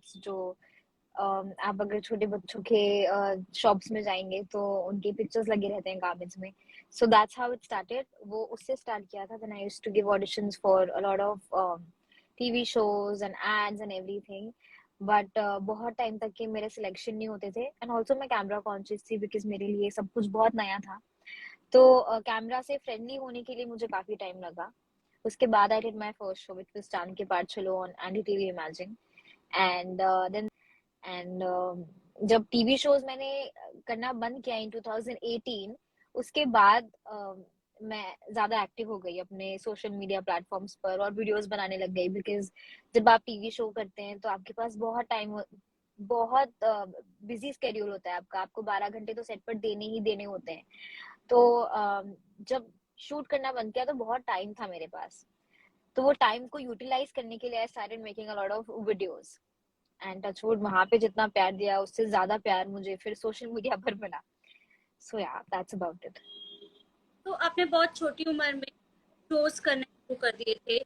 Ads जो आप अगर छोटे बच्चों के शॉप्स में जाएंगे तो उनके पिक्चर्स लगे रहते हैं गार्मेंट्स में. So that's how it started. वो उससे स्टार्ट किया था. Then I used to give auditions for a lot of TV shows and ads and everything. But बहुत टाइम तक के मेरे सिलेक्शन नहीं होते थे. एंड ऑल्सो मैं कैमरा कॉन्शियस थी बिकॉज मेरे लिए सब कुछ बहुत नया था. तो कैमरा से फ्रेंडली होने के लिए मुझे काफी टाइम लगा. उसके बाद I did my first show which was Chand Ke Paar Chalo on NDTV Imagine. And then and जब टीवी शोज मैंने करना बंद किया इन 2018, उसके बाद मैं ज्यादा एक्टिव हो गई अपने सोशल मीडिया प्लेटफॉर्म्स पर और वीडियोस बनाने लग गई. बिकॉज जब आप टीवी शो करते हैं तो आपके पास बहुत टाइम, बहुत बिजी स्केड्यूल होता है आपका. आपको 12 घंटे तो सेट पर देने ही देने होते हैं. तो जब शूट करना बंद किया तो बहुत टाइम था मेरे पास. तो वो टाइम को यूटिलाइज करने के लिए I started making a lot of videos. And touch wood वहां पे जितना प्यार दिया उससे ज्यादा प्यार मुझे फिर सोशल मीडिया पर मिला. सो या दैट्स अबाउट इट. तो आपने बहुत छोटी उम्र में शोज करने शुरू कर दिए थे,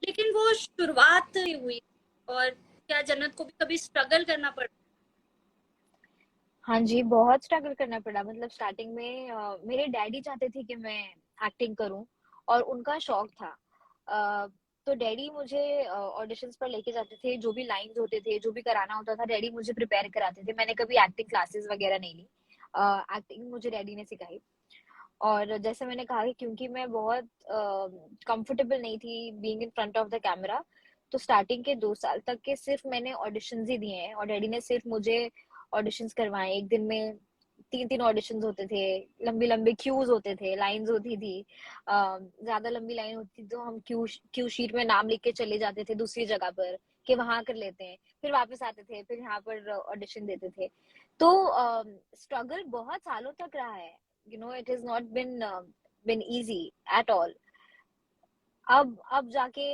लेकिन वो शुरुआत हुई, और क्या जन्नत को भी कभी स्ट्रगल करना पड़ा? हाँ जी, बहुत स्ट्रगल करना पड़ा. मतलब स्टार्टिंग में मेरे डैडी चाहते थे कि मैं एक्टिंग करूं और उनका शौक था. तो डैडी मुझे ऑडिशंस पर लेके जाते थे. जो भी लाइंस होते थे, जो भी कराना होता था, डैडी मुझे प्रिपेयर कराते थे. मैंने कभी एक्टिंग क्लासेस वगैरह नहीं ली. एक्टिंग मुझे डैडी ने सिखाई. और जैसे मैंने कहा कि क्योंकि मैं बहुत कंफर्टेबल नहीं थी being in front of the camera, तो स्टार्टिंग के 2 साल तक के सिर्फ मैंने ऑडिशंस ही दिए हैं. और डैडी ने सिर्फ मुझे ऑडिशंस करवाए. एक दिन में 3-3 ऑडिशंस होते थे. लंबे लंबे क्यूज होते थे, लाइंस होती थी. ज्यादा लंबी लाइन होती थी तो हम क्यू शीट में नाम लिख के चले जाते थे दूसरी जगह पर कि वहां कर लेते हैं. फिर वापस आते थे, फिर यहाँ पर ऑडिशन देते थे. तो स्ट्रगल बहुत सालों तक रहा है. It has not been easy at all. अब जाके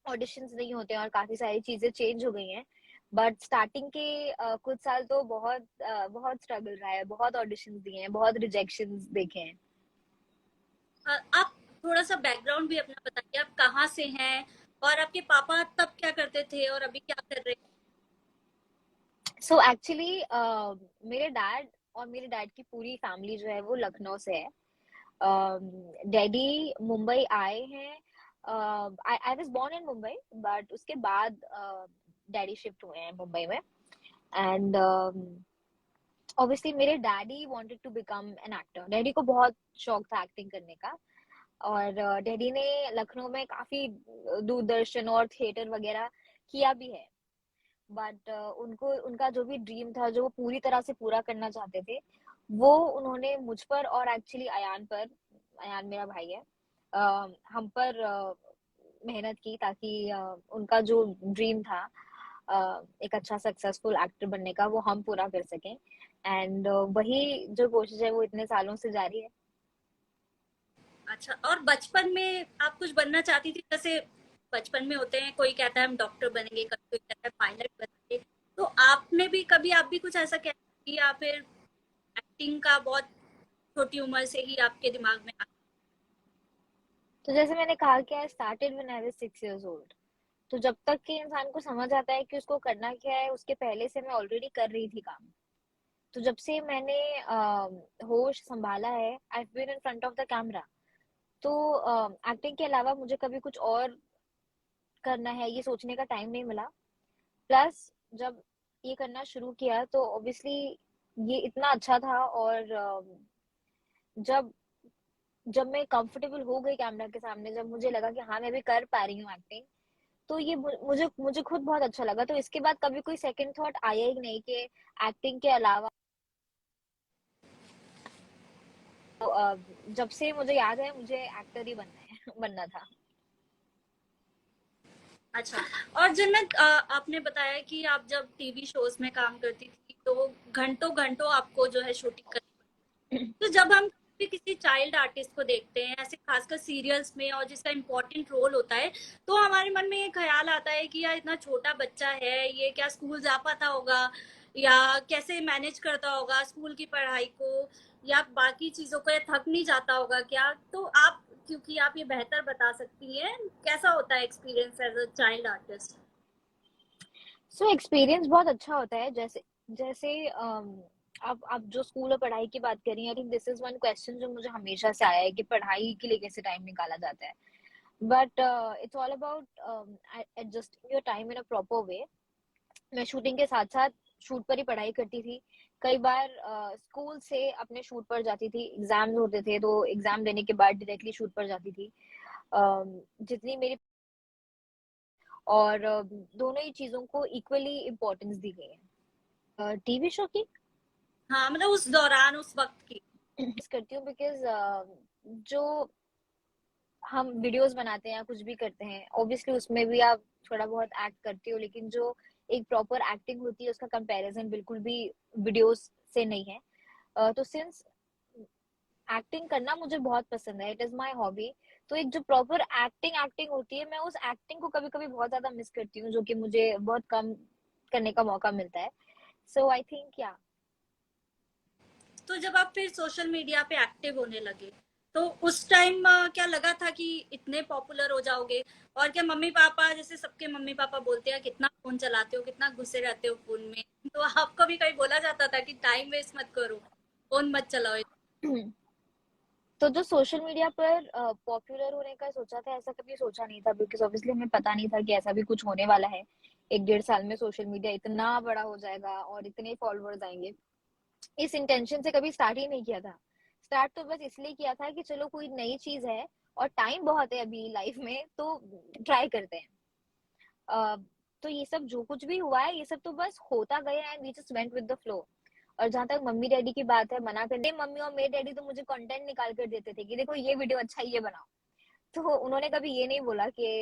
ऑडिशंस नहीं होते हैं और काफी सारी चीजें चेंज हो गई हैं. बट स्टार्टिंग के कुछ साल तो बहुत स्ट्रगल रहा है. बहुत ऑडिशंस दिए हैं, बहुत रिजेक्शंस देखे हैं. आप थोड़ा सा बैकग्राउंड भी अपना बताइए, आप कहाँ से हैं, और आपके पापा तब क्या करते थे और अभी क्या कर रहे हैं? सो एक्चुअली मेरे डैड और मेरे डैड की पूरी फैमिली जो है वो लखनऊ से है. डैडी मुंबई आए हैं. I was born in Mumbai, but उसके बाद डैडी शिफ्ट हुए हैं मुंबई में. एंड ऑब्वियसली मेरे daddy wanted to become an actor. Daddy को बहुत शौक था एक्टिंग करने का. और डैडी ने लखनऊ में काफी दूरदर्शन और थिएटर वगैरह किया भी है. बट उनको उनका जो भी ड्रीम था जो वो पूरी तरह से पूरा करना चाहते थे, वो उन्होंने मुझ पर और एक्चुअली अयान पर, अयान मेरा भाई है, हम पर मेहनत की ताकि उनका जो ड्रीम था एक अच्छा सक्सेसफुल एक्टर बनने का, वो हम पूरा कर सकें. एंड वही जो कोशिश है वो इतने सालों से जारी है. अच्छा, और बचपन में आप कुछ बनना चाहती थी? जैसे बचपन में होते हैं, कोई कहता है हम डॉक्टर बनेंगे, कोई कहता है पायलट बनेंगे, तो आपने भी कभी, आप भी कुछ ऐसा कहती थी, या फिर एक्टिंग का बहुत छोटी उम्र से ही आपके दिमाग में आ? तो जैसे मैंने कहा कि I started when I was 6 years old. तो जब तक कि इंसान को समझ आता है कि उसको करना क्या है, उसके पहले से मैं ऑलरेडी कर रही थी काम. तो जब से मैंने होश संभाला है, I been in front of the camera. तो एक्टिंग के अलावा मुझे कभी कुछ और करना है ये सोचने का टाइम नहीं मिला. प्लस जब ये करना शुरू किया तो ऑब्वियसली ये इतना अच्छा था. और जब जब मैं कंफर्टेबल हो गई कैमरा के सामने, जब मुझे लगा कि हाँ मैं भी कर पा रही हूँ एक्टिंग, तो ये मुझे मुझे खुद बहुत अच्छा लगा. तो इसके बाद कभी कोई सेकंड थॉट आया ही नहीं कि एक्टिंग के अलावा. तो जब से मुझे याद है मुझे एक्टर ही बनना है बनना था. अच्छा, और जन्नत, आपने बताया कि आप जब टीवी शोज में काम करती थी तो घंटों घंटों आपको जो है शूटिंग करनी पड़ती. तो जब हम भी किसी चाइल्ड आर्टिस्ट को देखते हैं, ऐसे खासकर सीरियल्स में, और जिसका इम्पोर्टेंट रोल होता है, तो हमारे मन में ये ख्याल आता है कि यार इतना छोटा बच्चा है, ये क्या स्कूल जा पाता होगा, या कैसे मैनेज करता होगा स्कूल की पढ़ाई को, या बाकी चीजों को, या थक नहीं जाता होगा क्या? तो आप, क्योंकि आप ये बेहतर बता सकती हैं, कैसा होता है experience as a child artist? So experience बहुत अच्छा होता है। जैसे जैसे आप जो स्कूल और पढ़ाई की बात करी, I think this is one question जो मुझे हमेशा से आया है कि पढ़ाई के लिए कैसे टाइम निकाला जाता है। But it's all about adjusting your time in a proper way. मैं शूटिंग के साथ साथ शूट पर ही पढ़ाई करती थी। कई बार स्कूल से अपने शूट पर जाती थी, एग्जाम्स होते थे तो एग्जाम देने के बाद डायरेक्टली शूट पर जाती थी। जितनी मेरी और दोनों ही चीजों को इक्वली इम्पोर्टेंस दी गई है। टीवी शो की हाँ, मतलब उस दौरान, उस वक्त की। मिस करती हूँ बिकॉज जो हम वीडियोस बनाते हैं या कुछ भी करते हैं, ऑब्वियसली उसमें भी आप थोड़ा बहुत एक्ट करती हो, लेकिन जो एक प्रॉपर एक्टिंग होती है उसका कंपैरिजन बिल्कुल भी वीडियोस से नहीं है। तो सिंस एक्टिंग करना मुझे बहुत पसंद है, इट इज माय हॉबी। तो एक जो प्रॉपर एक्टिंग एक्टिंग होती है, मैं उस एक्टिंग को कभी कभी बहुत ज्यादा मिस करती हूँ, जो कि मुझे बहुत कम करने का मौका मिलता है। सो आई थिंक या तो जब आप फिर सोशल मीडिया पे एक्टिव होने लगे, तो उस टाइम क्या लगा था कि इतने पॉपुलर हो जाओगे? और क्या मम्मी पापा, जैसे सबके मम्मी पापा बोलते हैं कितना फोन चलाते हो, कितना घुसे रहते हो फोन में, तो आपको भी कहीं बोला जाता था कि टाइम वेस्ट मत करो, फोन मत चलाओ? तो जो सोशल मीडिया पर पॉपुलर होने का सोचा था, ऐसा कभी सोचा नहीं था, बिकॉज ऑब्वियसली हमें पता नहीं था कि ऐसा भी कुछ होने वाला है। 1-1.5 साल में सोशल मीडिया इतना बड़ा हो जाएगा और इतने फॉलोअर्स आएंगे। इस इंटेंशन से कभी स्टार्ट ही नहीं किया था। स्टार्ट तो बस इसलिए किया था कि चलो कोई नई चीज है और टाइम बहुत है अभी लाइफ में, तो ट्राई करते हैं। अ, तो ये सब जो कुछ भी हुआ है, ये सब तो बस होता गया and we just went with the flow. और जहां तक मम्मी डैडी की बात है, मना करने मम्मी और मेरे डैडी तो मुझे कंटेंट निकाल कर देते थे कि देखो ये वीडियो अच्छा है, ये बनाओ। तो उन्होंने कभी ये नहीं बोला कि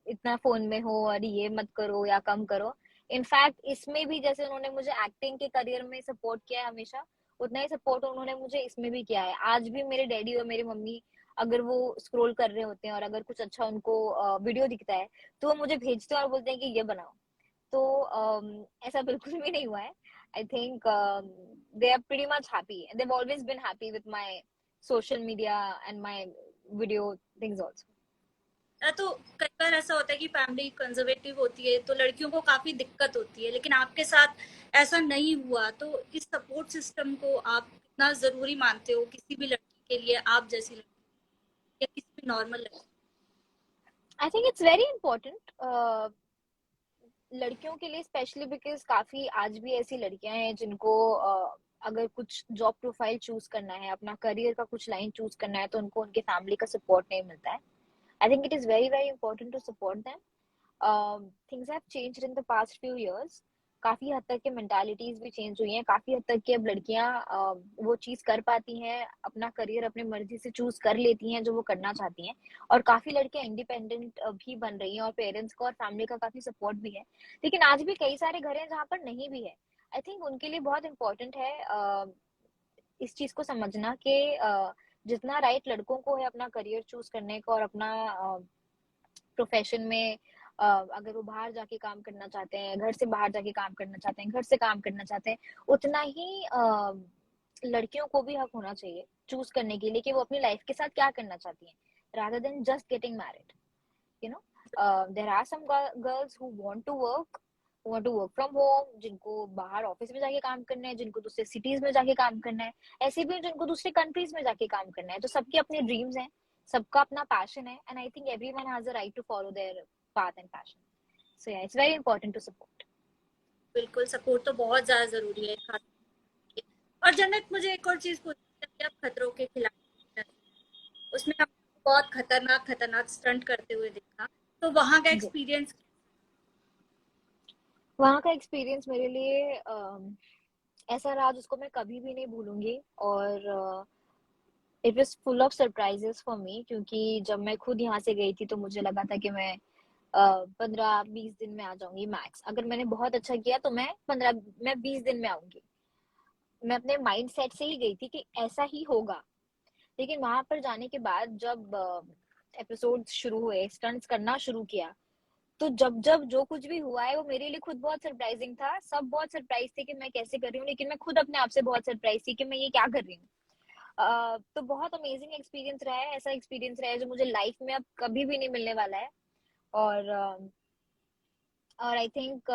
इतना फोन में हो और ये मत करो या कम करो। इनफैक्ट इसमें भी जैसे उन्होंने मुझे एक्टिंग के करियर में सपोर्ट किया है हमेशा, उतना ही सपोर्ट उन्होंने मुझे इसमें भी किया है। आज भी मेरे डैडी और मेरी मम्मी अगर वो स्क्रॉल कर रहे होते हैं और अगर कुछ अच्छा उनको वीडियो दिखता है, तो वो मुझे भेजते हैं और बोलते हैं कि ये बनाओ। तो ऐसा बिल्कुल भी नहीं हुआ है। I think they are pretty much happy, they have always been happy with my social media and my video things also. तो कई बार ऐसा होता है कि फैमिली कंजर्वेटिव होती है, तो लड़कियों को काफी दिक्कत होती है, लेकिन आपके साथ ऐसा नहीं हुआ। तो इस सपोर्ट सिस्टम को आप कितना जरूरी मानते हो किसी भी लड़की के लिए, आप जैसी लड़की या किसी भी नॉर्मल लड़की? I think it's very important लड़कियों के लिए, स्पेशली बिकॉज काफी आज भी ऐसी लड़कियां हैं जिनको अगर कुछ जॉब प्रोफाइल चूज करना है, अपना करियर का कुछ लाइन चूज करना है, तो उनको उनके फैमिली का सपोर्ट नहीं मिलता है। I think it is very very important to support them. Things have changed in the past few years. काफी हद तक के मेंटालिटीज भी चेंज हुई हैं, काफी हद तक की अब लड़कियां वो चीज कर पाती हैं, अपना करियर अपनी मर्जी से चूज कर लेती हैं जो वो करना चाहती हैं। और काफी लड़कियां इंडिपेंडेंट भी बन रही हैं और पेरेंट्स का और फैमिली का काफी सपोर्ट भी है। लेकिन आज भी कई सारे घर हैं जहाँ पर नहीं भी है। आई थिंक उनके लिए बहुत इंपॉर्टेंट है इस चीज को समझना कि जितना राइट लड़कों को है अपना करियर चूज करने का और अपना प्रोफेशन में अगर वो बाहर जाके काम करना चाहते हैं, घर से बाहर जाके काम करना चाहते हैं, घर से काम करना चाहते हैं, उतना ही लड़कियों को भी हक होना चाहिए चूज करने के लिए कि वो अपनी लाइफ के साथ क्या करना चाहती हैं, rather than just getting married, you know. There are some girls who want to work from home, जिनको बाहर ऑफिस में जाके काम करना है, जिनको दूसरे सिटीज में जाके काम करना है। ऐसे भी जिनको दूसरे कंट्रीज में जाके काम करना है। तो सबके अपने ड्रीम्स हैं, सबका अपना पैशन है, and I think everyone has a right to follow their path and passion. So yeah, it's very important to support. बिल्कुल, सपोर्ट तो बहुत ज्यादा जरूरी है, खास करके। और जन्नत, मुझे एक और चीज पूछनी है कि आप खतरों के खिलाफ, उसमें आपको बहुत खतरनाक खतरनाक स्टंट करते हुए देखा, तो वहां का जी, एक्सपीरियंस? वहाँ का एक्सपीरियंस मेरे लिए ऐसा रहा जिसको मैं कभी भी नहीं भूलूंगी। और it was full of surprises for me, क्योंकि जब मैं खुद यहाँ से गई थी तो मुझे लगा था कि मैं 15-20 दिन में आ जाऊंगी मैक्स। अगर मैंने बहुत अच्छा किया तो मैं 20 दिन में आऊंगी। मैं अपने माइंड सेट से ही गई थी कि ऐसा ही होगा। लेकिन वहां पर जाने के बाद जब एपिसोड शुरू हुए, स्टंट्स करना शुरू किया, तो जब जब जो कुछ भी हुआ है वो मेरे लिए खुद बहुत सरप्राइजिंग था। सब बहुत सरप्राइज थे कि मैं कैसे कर रही हूँ, लेकिन मैं खुद अपने आप से बहुत सरप्राइज थी कि मैं ये क्या कर रही हूँ। तो बहुत अमेजिंग एक्सपीरियंस रहा है, ऐसा एक्सपीरियंस रहा है जो मुझे लाइफ में अब कभी भी नहीं मिलने वाला है। और और आई थिंक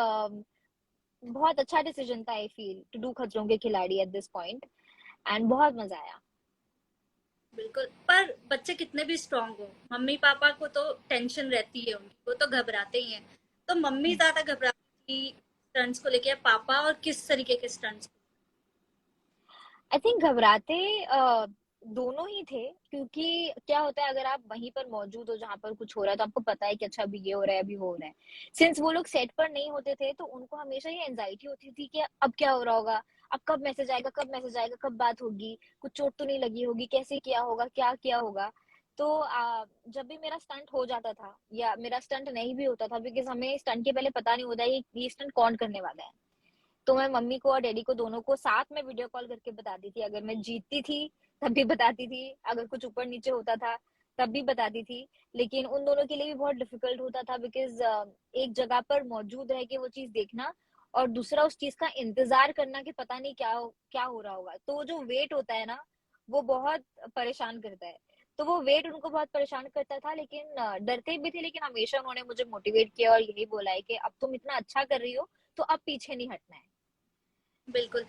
बहुत अच्छा डिसीजन था आई फील टू डू खतरों के खिलाड़ी एट दिस पॉइंट, एंड बहुत मजा आया। बिल्कुल, पर बच्चे कितने भी स्ट्रांग हो, मम्मी पापा को तो टेंशन रहती है उनकी, वो तो घबराते ही हैं। तो मम्मी ज्यादा घबराती थी स्टंट्स को लेके, या पापा, और किस तरीके के स्टंट्स? आई थिंक घबराते दोनों ही थे, क्योंकि क्या होता है अगर आप वहीं पर मौजूद हो जहां पर कुछ हो रहा है तो आपको पता है कि अच्छा अभी ये हो रहा है, अभी हो रहा है। सिंस वो लोग सेट पर नहीं होते थे तो उनको हमेशा ये एंजाइटी होती थी कि अब क्या हो रहा होगा, अब कब मैसेज आएगा, कब मैसेज आएगा, कब बात होगी, कुछ चोट तो नहीं लगी होगी, कैसे किया होगा, क्या किया होगा। तो जब भी मेरा स्टंट हो जाता था या मेरा स्टंट नहीं भी होता था, बिकॉज हमें स्टंट के पहले पता नहीं होता है कि ये स्टंट कौन करने वाला है, तो मैं मम्मी को और डैडी को दोनों को साथ में वीडियो कॉल करके बताती थी। अगर मैं जीतती थी तब भी बताती थी, अगर कुछ ऊपर नीचे होता था तब भी बताती थी। लेकिन उन दोनों के लिए भी बहुत डिफिकल्ट होता था, बिकॉज एक जगह पर मौजूद रह के वो चीज देखना और दूसरा उस चीज का इंतजार करना कि पता नहीं क्या हो रहा होगा, तो जो वेट होता है ना वो बहुत परेशान करता है। तो वो वेट उनको बहुत परेशान करता था, लेकिन डरते भी थे, लेकिन हमेशा उन्होंने मुझे मोटिवेट किया और यही बोला है कि अब तुम इतना अच्छा कर रही हो तो अब पीछे नहीं हटना है। बिल्कुल।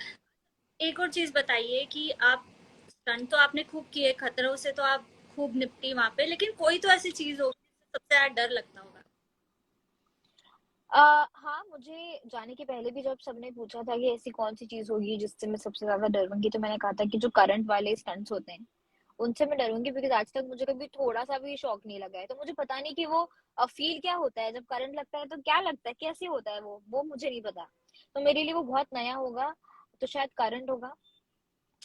एक और चीज बताइए कि आप स्टंट तो आपने खूब किए, खतरों से तो आप खूब निपटी वहां पे, लेकिन कोई तो ऐसी चीज होगी जिससे सबसे ज्यादा डर लगता होगा? हाँ, मुझे जाने के पहले भी जब सबने पूछा था कि ऐसी कौन सी चीज होगी जिससे मैं सबसे ज्यादा डरूंगी, तो मैंने कहा था कि जो करंट वाले स्टंट्स होते हैं उनसे मैं डरूंगी, बिकॉज आज तक मुझे कभी थोड़ा सा भी शौक नहीं लगा है। तो मुझे पता नहीं कि वो फील क्या होता है जब करंट लगता है, तो क्या लगता है, कैसे होता है वो मुझे नहीं पता। तो मेरे लिए वो बहुत नया होगा, तो शायद करंट होगा।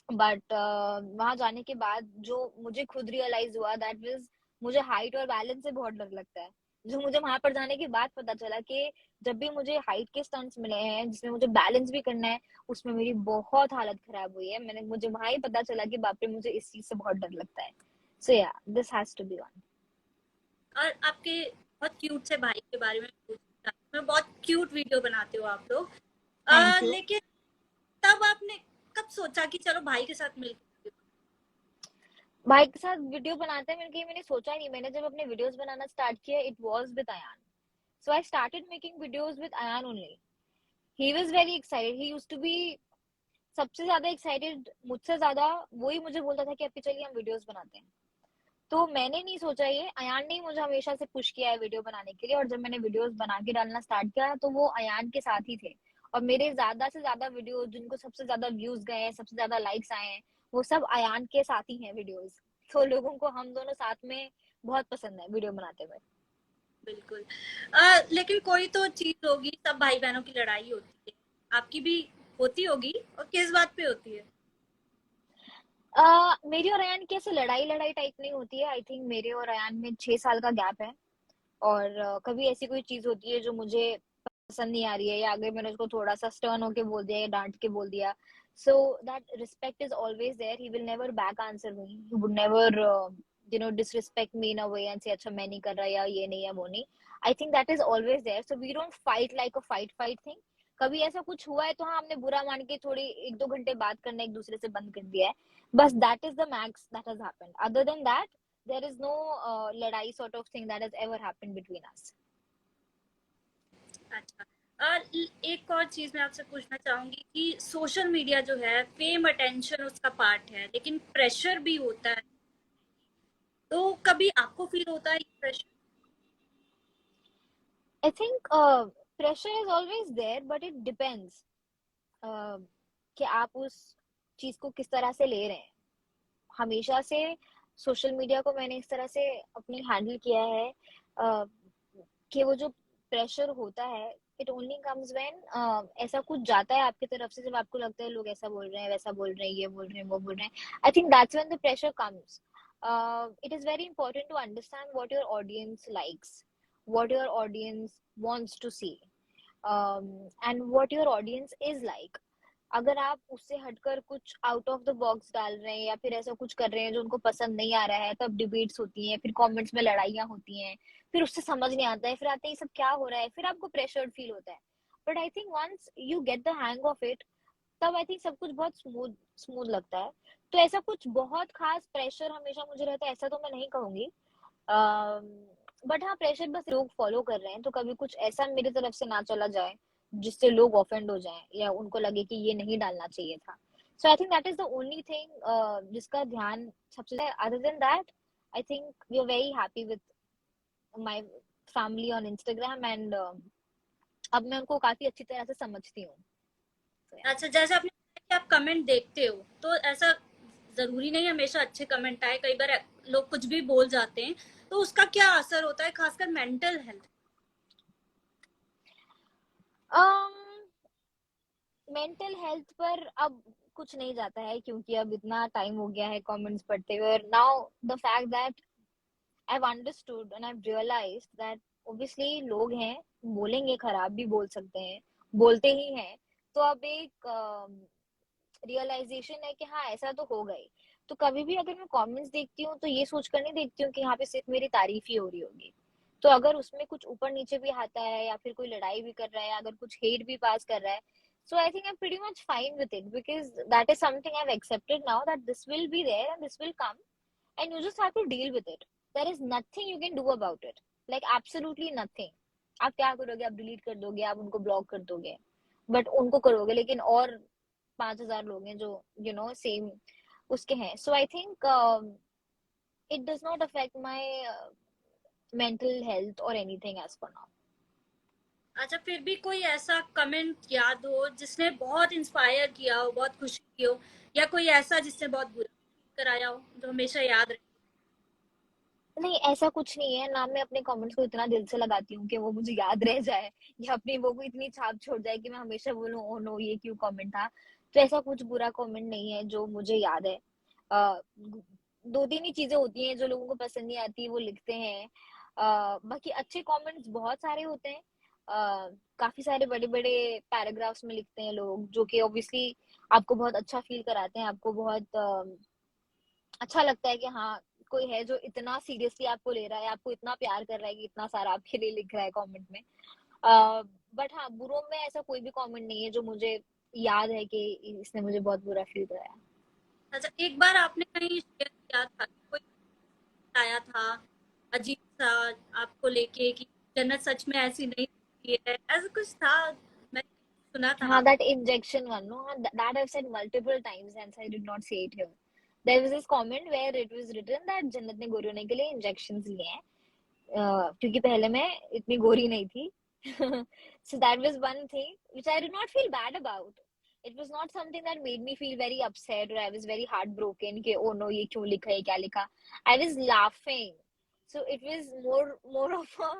बट वहां जाने के बाद जो मुझे खुद रियलाइज हुआ दैट वाज, मुझे हाइट और बैलेंस से बहुत डर लगता है। जो मुझे वहां पर जाने के बाद पता चला कि जब भी मुझे हाइट के स्टंट्स मिले हैं जिसमें मुझे बैलेंस भी करना है, उसमें मेरी बहुत हालत खराब हुई है। मुझे वहां ही पता चला कि बाप रे, मुझे इस चीज से बहुत डर लगता है। So yeah, this has to be one. और आपके बहुत क्यूट से भाई के बारे में पूछना चाहती हूँ मैं, बहुत क्यूट वीडियो बनाते हो आप लोग। Thank you. लेकिन तब आपने कब सोचा कि चलो भाई के साथ मिलकर? भाई के साथ वीडियो बनाते हैं मैंने सोचा ही नहीं। मैंने जब अपने वीडियोस बनाना स्टार्ट किया, it was with Ayaan. So I started making videos with Ayaan only. He was very excited, he used to be सबसे ज्यादा एक्साइटेड मुझसे ज्यादा। वही मुझे बोलता था कि अभी चलिए हम वीडियोस बनाते हैं। तो मैंने नहीं सोचा, ये अयान ने ही मुझे हमेशा से पुश किया है वीडियो बनाने के लिए। और जब मैंने वीडियोस बना के डालना स्टार्ट किया तो वो अयान के साथ ही थे। और मेरे ज्यादा से ज्यादा वीडियो जिनको सबसे ज्यादा व्यूज गए हैं, सबसे ज्यादा लाइक्स आए हैं, वो सब अयान के साथ ही हैं वीडियोस। तो लोगों को हम दोनों साथ में बहुत पसंद है वीडियो बनाते हुए। बिल्कुल। लेकिन कोई तो चीज होगी, सब भाई बहनों की लड़ाई होती है, आपकी भी होती होगी, और किस बात पे होती है? मेरी और अयान की ऐसे लड़ाई लड़ाई टाइप नहीं होती है। आई थिंक मेरे और अयान में 6 साल का गैप है। और कभी ऐसी कोई चीज होती है जो मुझे पसंद नहीं आ रही है, या अगर मैंने उसको थोड़ा सा स्टर्न होके बोल दिया या डांट के बोल दिया, so that respect is always there. He will never back answer me, he would never disrespect me in a way and से अच्छा मैं नहीं कर रहा या ये नहीं है वो नहीं। I think that is always there. So we don't fight like a fight fight thing. कभी ऐसा कुछ हुआ है तो हाँ, हमने बुरा मान के थोड़ी 1-2 घंटे बात करना एक दूसरे से बंद कर दिया है। बस that is the max that has happened. Other than that there is no ladai sort of thing that has ever happened between us. अच्छा। एक और चीज मैं आपसे पूछना चाहूंगी कि सोशल मीडिया जो है, फेम अटेंशन उसका पार्ट है, लेकिन प्रेशर भी होता है। तो कभी आपको फील होता है ये pressure? I think pressure is always there, but it depends कि आप उस चीज को किस तरह से ले रहे हैं। हमेशा से सोशल मीडिया को मैंने इस तरह से अपनी हैंडल किया है कि वो जो प्रेशर होता है, इट ओनली कम्स व्हेन ऐसा कुछ जाता है आपकी तरफ से, जब आपको लगता है लोग ऐसा बोल रहे हैं, वैसा बोल रहे हैं, ये बोल रहे हैं, वो बोल रहे हैं। I think that's when the pressure comes. It is very important to understand what your audience likes, what your audience wants to see, and what your audience is like. अगर आप उससे हटकर कुछ आउट ऑफ द बॉक्स डाल रहे हैं या फिर ऐसा कुछ कर रहे हैं जो उनको पसंद नहीं आ रहा है, तब डिबेट्स होती हैं, फिर कमेंट्स में लड़ाइयाँ होती हैं, फिर उससे समझ नहीं आता है, फिर आते ही सब क्या हो रहा है, फिर आपको प्रेशर्ड फील होता है। But I think once you get the hang of it, तब आई थिंक सब कुछ बहुत स्मूथ स्मूथ लगता है। तो ऐसा कुछ बहुत खास प्रेशर हमेशा मुझे रहता है ऐसा तो मैं नहीं कहूंगी। बट हाँ, प्रेशर बस लोग फॉलो कर रहे हैं, तो कभी कुछ ऐसा मेरी तरफ से ना चला जाए जिससे लोग ऑफेंड हो जाएं या उनको लगे कि ये नहीं डालना चाहिए था। So I think that is the only thing जिसका ध्यान सबसे ज्यादा। Other than that, I think we are very happy with my family on Instagram, and अब मैं उनको काफी अच्छी तरह से समझती हूँ। So, yeah. अच्छा, जैसे आपने बताया कि आप कमेंट देखते हो, तो ऐसा जरूरी नहीं हमेशा अच्छे कमेंट आए, कई बार लोग कुछ भी बोल जाते हैं, तो उसका क्या असर होता है खासकर mental health? um, mental health पर अब कुछ नहीं जाता है, क्योंकि अब इतना टाइम हो गया है कमेंट्स पढ़ते हुए, और now the fact that I've understood and I've realized that obviously लोग हैं, बोलेंगे, खराब भी बोल सकते हैं, बोलते ही हैं। तो अब एक रियलाइजेशन है कि हाँ, ऐसा तो हो गई। तो कभी भी अगर मैं कमेंट्स देखती हूँ तो ये सोचकर नहीं देखती हूँ कि यहाँ पे सिर्फ मेरी तारीफ ही हो रही होगी। तो अगर उसमें कुछ ऊपर नीचे भी आता है, या फिर कोई लड़ाई भी कर रहा है, अगर कुछ हेट भी पास कर रहा है, so I think I'm pretty much fine with it, because that is something I've accepted now, that this will be there and this will come, and you just have to deal with it. There is nothing you can do about it, like absolutely nothing. आप क्या करोगे? आप delete कर दोगे, आप उनको block कर दोगे, बट उनको करोगे, लेकिन और 5,000 लोग हैं जो सेम उसके हैं। So I think it does not affect my mental health और एनीथिंग एज फॉर नाउ। अच्छा, फिर भी कोई ऐसा कमेंट याद हो जिसने बहुत इंस्पायर किया हो, बहुत खुशी की हो, या कोई ऐसा जिसने बहुत बुरा कराया हो जो हमेशा याद रहे? नहीं, ऐसा कुछ नहीं है ना। मैं अपने कमेंट्स को इतना दिल से लगाती हूँ कि वो मुझे याद रह जाए, या अपनी वो को इतनी छाप छोड़ जाए कि मैं हमेशा बोलूँ, ओ नो, ये क्यों कमेंट था। तो ऐसा कुछ बुरा कमेंट नहीं है जो मुझे याद है। दो तीन ही चीजें होती हैं जो लोगों को पसंद नहीं आती, वो लिखते हैं। बाकी अच्छे कमेंट्स बहुत सारे होते हैं। काफी सारे बड़े बड़े पैराग्राफ्स में लिखते हैं लोग, जो कि ऑब्वियसली आपको बहुत अच्छा फील कराते हैं, आपको बहुत अच्छा लगता है कि हाँ, कोई है जो इतना सीरियसली आपको ले रहा है, आपको इतना प्यार कर रहा है कि इतना सारा आपके लिए लिख रहा है कमेंट में। बट हाँ, बुरों में ऐसा कोई भी कमेंट नहीं है जो मुझे याद है कि इसने मुझे बहुत बुरा फील कराया। अच्छा, एक बार आपने कहीं शेयर किया था कि कोई आया था अजीब सा आपको लेके कि जन्नत सच में ऐसी नहीं होती है, ऐसा कुछ था, मैं सुना था हाँ, आप। that injection one, no, that I've said multiple times, and I did not say it here. There was this comment where it was written that जन्नत ने गोरी होने के लिए इंजेक्शंस लिए हैं, क्योंकि पहले मैं इतनी गोरी नहीं थी। So that was one thing which I did not feel bad about. It was not something that made me feel very upset or I was very heartbroken कि oh no, ये क्यों लिखा है, क्या लिखा। I was laughing. So it was more of a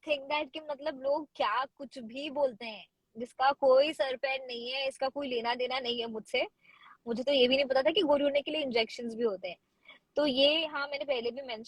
thing that कि मतलब लोग क्या कुछ भी बोलते हैं, जिसका कोई सर पैर नहीं है, इसका कोई लेना देना नहीं है मुझसे। मुझे तो ये भी नहीं पता था कि गोरी होने के लिए इंजेक्शंस भी होते हैं। तो ये हाँ, मैंने पहले भी मेंशन